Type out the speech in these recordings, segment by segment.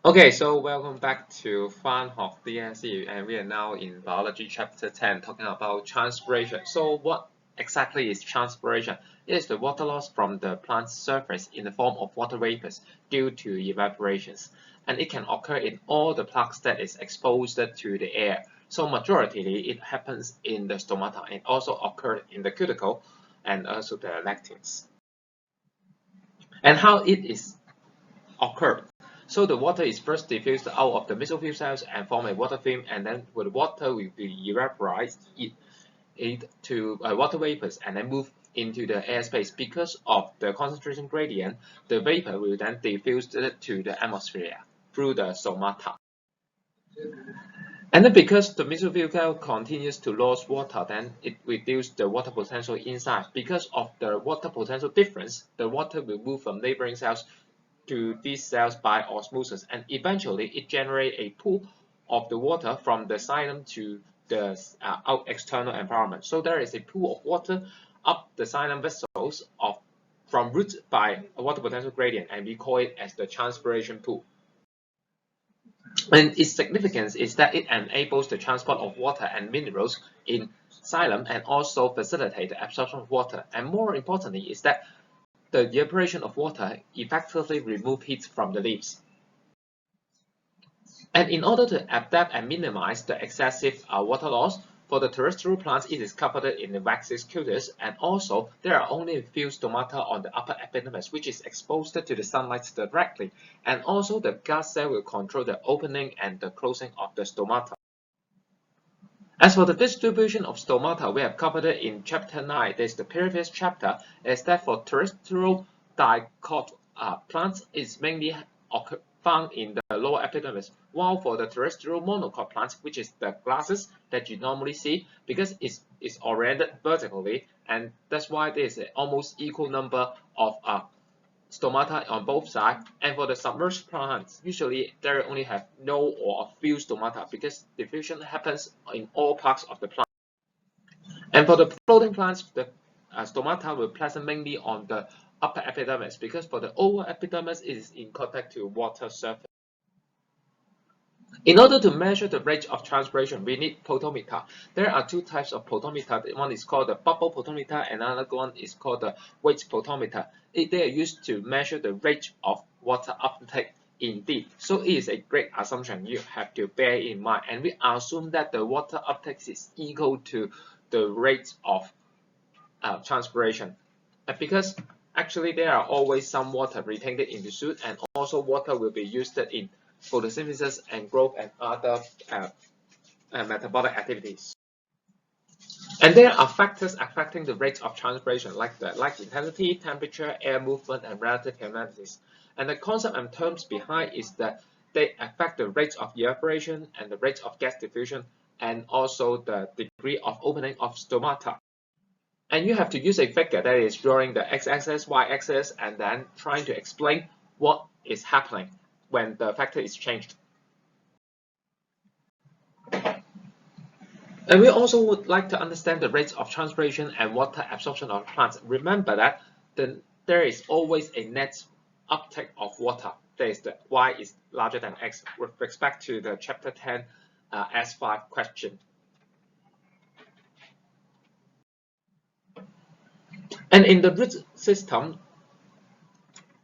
Okay, so welcome back to返學 DSE, and we are now in biology chapter 10 talking about transpiration. So what exactly is transpiration? It is the water loss from the plant's surface in the form of water vapors due to evaporations, and it can occur in all the plaques that is exposed to the air. So majority it happens in the stomata and also occurs in the cuticle and also the lectins. And how it is occurred. So the water is first diffused out of the mesophyll cells and form a water film, and then the water will be evaporized to water vapors and then move into the airspace. Because of the concentration gradient, the vapor will then diffuse to the atmosphere through the stomata. And then because the mesophyll cell continues to lose water, then it reduces the water potential inside. Because of the water potential difference, the water will move from neighboring cells to these cells by osmosis, and eventually it generates a pool of the water from the xylem to the external environment. So there is a pool of water up the xylem vessels from root by a water potential gradient, and we call it as the transpiration pool. And its significance is that it enables the transport of water and minerals in xylem and also facilitate the absorption of water. And more importantly is that the evaporation of water effectively removes heat from the leaves. And in order to adapt and minimize the excessive water loss, for the terrestrial plants, it is covered in the waxy cutis, and also there are only a few stomata on the upper epidermis, which is exposed to the sunlight directly. And also the guard cell will control the opening and the closing of the stomata. As for the distribution of stomata, we have covered it in chapter 9. There's the previous chapter, is that for terrestrial dicot plants, it's mainly found in the lower epidermis, while for the terrestrial monocot plants, which is the glasses that you normally see, because it's oriented vertically, and that's why there's an almost equal number of stomata on both sides. And for the submerged plants, usually they only have no or a few stomata because diffusion happens in all parts of the plant. And for the floating plants, the stomata will present mainly on the upper epidermis, because for the lower epidermis it is in contact to water surface. In order to measure the rate of transpiration, we need potentiometer. There are two types of potentiometer. One is called the bubble potentiometer, and another one is called the weight potentiometer. They are used to measure the rate of water uptake in deep. So it is a great assumption you have to bear in mind. And we assume that the water uptake is equal to the rate of transpiration. Because actually there are always some water retained in the soot, and also water will be used in photosynthesis and growth and other metabolic activities. And there are factors affecting the rate of transpiration, like the light intensity, temperature, air movement, and relative humidity. And the concept and terms behind is that they affect the rate of evaporation and the rate of gas diffusion, and also the degree of opening of stomata. And you have to use a figure that is drawing the x-axis, y-axis, and then trying to explain what is happening when the factor is changed. And we also would like to understand the rates of transpiration and water absorption of plants. Remember that there is always a net uptake of water. That is the y is larger than x with respect to the chapter 10 S5 question. And in the root system,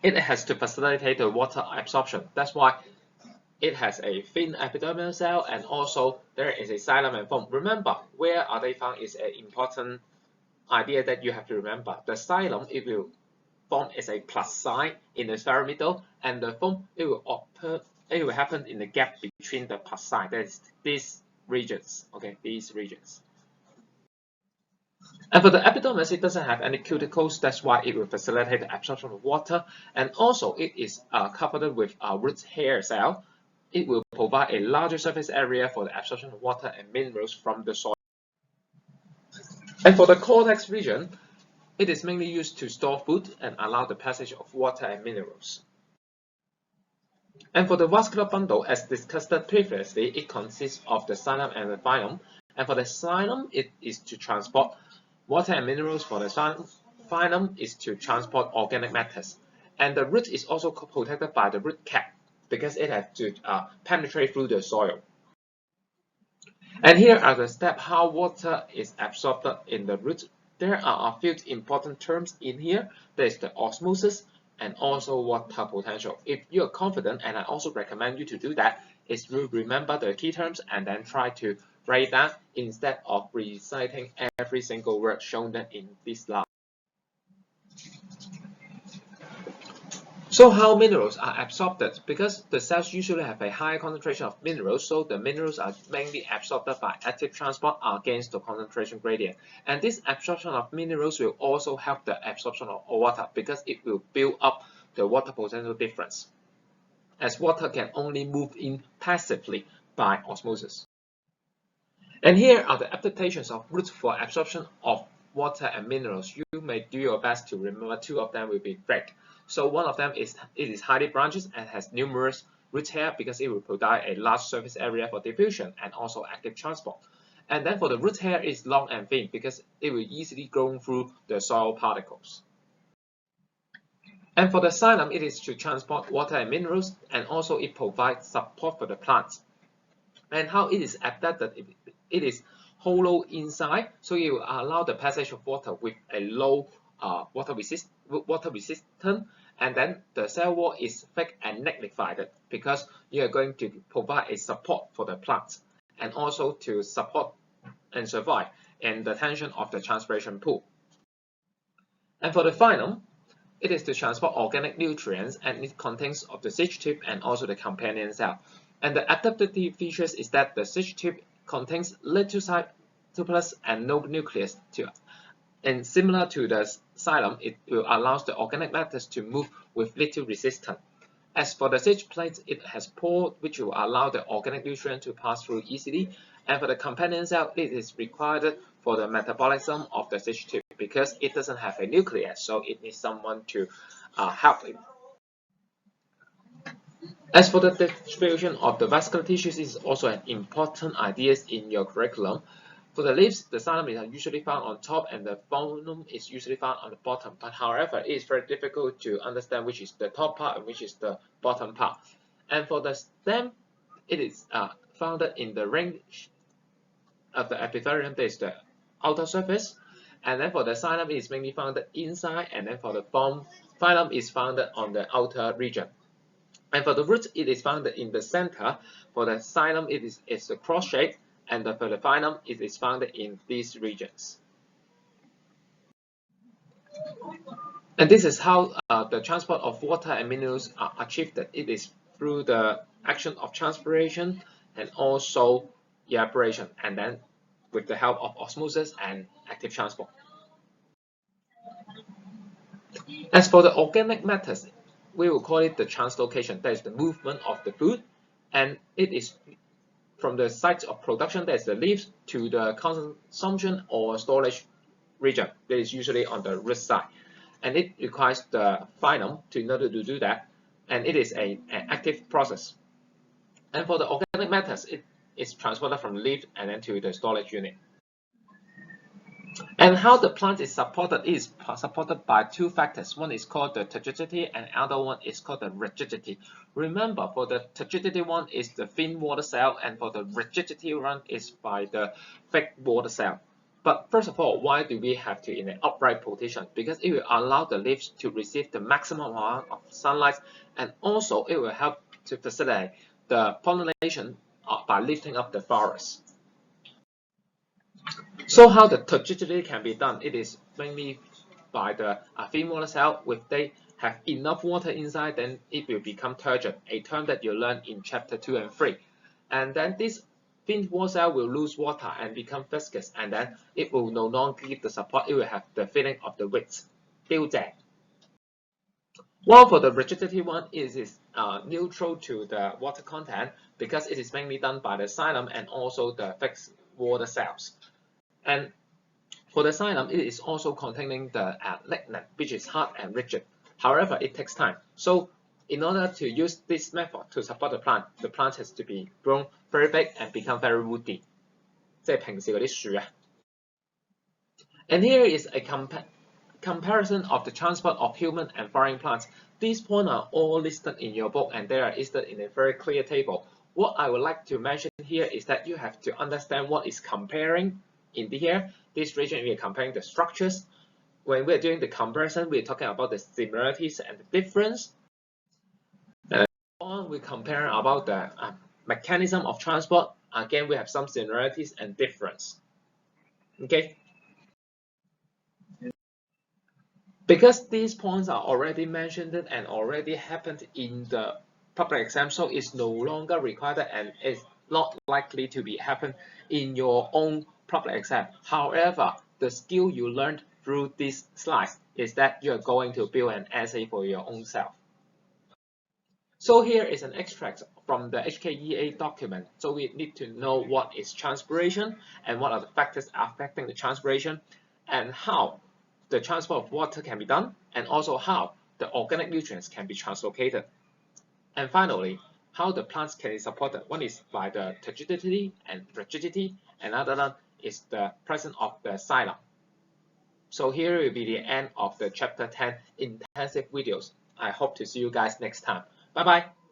it has to facilitate the water absorption. That's why it has a thin epidermal cell, and also there is a xylem and phloem. Remember, where are they found is an important idea that you have to remember. The xylem, it will form as a plus sign in the spheromiddle, and the phloem, it will happen in the gap between the plus sign. That is these regions. Okay, these regions. And for the epidermis, it doesn't have any cuticles. That's why it will facilitate the absorption of water, and also it is covered with a root hair cell. It will provide a larger surface area for the absorption of water and minerals from the soil. And for the cortex region, it is mainly used to store food and allow the passage of water and minerals. And for the vascular bundle, as discussed previously, it consists of the xylem and the phloem. And for the xylem, it is to transport water and minerals. For the phloem is to transport organic matters. And the root is also protected by the root cap. because it has to penetrate through the soil. And here are the steps how water is absorbed in the roots. There are a few important terms in here. There is the osmosis and also water potential. If you are confident, and I also recommend you to do that, is to remember the key terms and then try to write that instead of reciting every single word shown in this slide. So how minerals are absorbed? Because the cells usually have a higher concentration of minerals, so the minerals are mainly absorbed by active transport against the concentration gradient. And this absorption of minerals will also help the absorption of water because it will build up the water potential difference, as water can only move in passively by osmosis. And here are the adaptations of roots for absorption of water and minerals. You may do your best to remember two of them will be great. So one of them is it is highly branches and has numerous root hair because it will provide a large surface area for diffusion and also active transport. And then for the root hair is long and thin because it will easily grow through the soil particles. And for the xylem, it is to transport water and minerals, and also it provides support for the plants. And how it is adapted, it is hollow inside, so it will allow the passage of water with a low water resistant, and then the cell wall is thick and magnified because you are going to provide a support for the plants and also to support and survive in the tension of the transpiration pool. And for the phloem, it is to transport organic nutrients, and it contains of the siege tube and also the companion cell. And the adaptive features is that the siege tube contains little cytoplasm and no nucleus. And similar to the xylem, it will allow the organic matters to move with little resistance. As for the siege plate, it has pore which will allow the organic nutrient to pass through easily. And for the companion cell, it is required for the metabolism of the siege tube because it doesn't have a nucleus, so it needs someone to help it. As for the distribution of the vascular tissues, is also an important idea in your curriculum. For the leaves, the xylem is usually found on top and the phloem is usually found on the bottom. But however, it is very difficult to understand which is the top part and which is the bottom part. And for the stem, it is found in the ring of the epithelium, there is the outer surface. And then for the xylem, it is mainly found inside, and then for the phloem is found on the outer region. And for the root, it is found in the center. For the xylem, it is a cross shape, and for the phloem, it is found in these regions. And this is how the transport of water and minerals are achieved. It is through the action of transpiration and also evaporation, and then with the help of osmosis and active transport. As for the organic matters, we will call it the translocation. That is the movement of the food, and it is from the site of production, that is the leaves, to the consumption or storage region. That is usually on the root side, and it requires the phloem in order to do that, and it is an active process. And for the organic matters, it is transported from the leaf and then to the storage unit. And how the plant is supported is supported by two factors. One is called the turgidity and the other one is called the rigidity. Remember, for the turgidity one is the thin water cell, and for the rigidity one is by the thick water cell. But first of all, why do we have to in an upright position? Because it will allow the leaves to receive the maximum amount of sunlight, and also it will help to facilitate the pollination by lifting up the flowers. So how the turgidity can be done? It is mainly by the thin water cell. If they have enough water inside, then it will become turgid, a term that you learn in chapter 2 and 3. And then this thin water cell will lose water and become viscous, and then it will no longer give the support. It will have the feeling of the weight, 標謝. While for the rigidity one, it is neutral to the water content because it is mainly done by the xylem and also the fixed water cells. And for the xylem, it is also containing the lignin, which is hard and rigid. However, it takes time. So in order to use this method to support the plant has to be grown very big and become very woody. 即係平時嗰啲樹啊。And here is a comparison of the transport of human and foreign plants. these points are all listed in your book and they are listed in a very clear table. What I would like to mention here is that you have to understand what is comparing in here. This region we are comparing the structures. When we are doing the comparison, we are talking about the similarities and the difference. We compare about the mechanism of transport. Again, we have some similarities and difference. Okay. Because these points are already mentioned and already happened in the public exam, so it's no longer required and it's not likely to be happen in your own public exam. However, the skill you learned through these slides is that you're going to build an essay for your own self. So here is an extract from the HKEA document. So we need to know what is transpiration and what are the factors affecting the transpiration and how the transport of water can be done, and also how the organic nutrients can be translocated. And finally, how the plants can be supported. One is by the turgidity and rigidity, another one is the presence of the xylem. So here will be the end of the chapter 10 intensive videos. I hope to see you guys next time. Bye bye.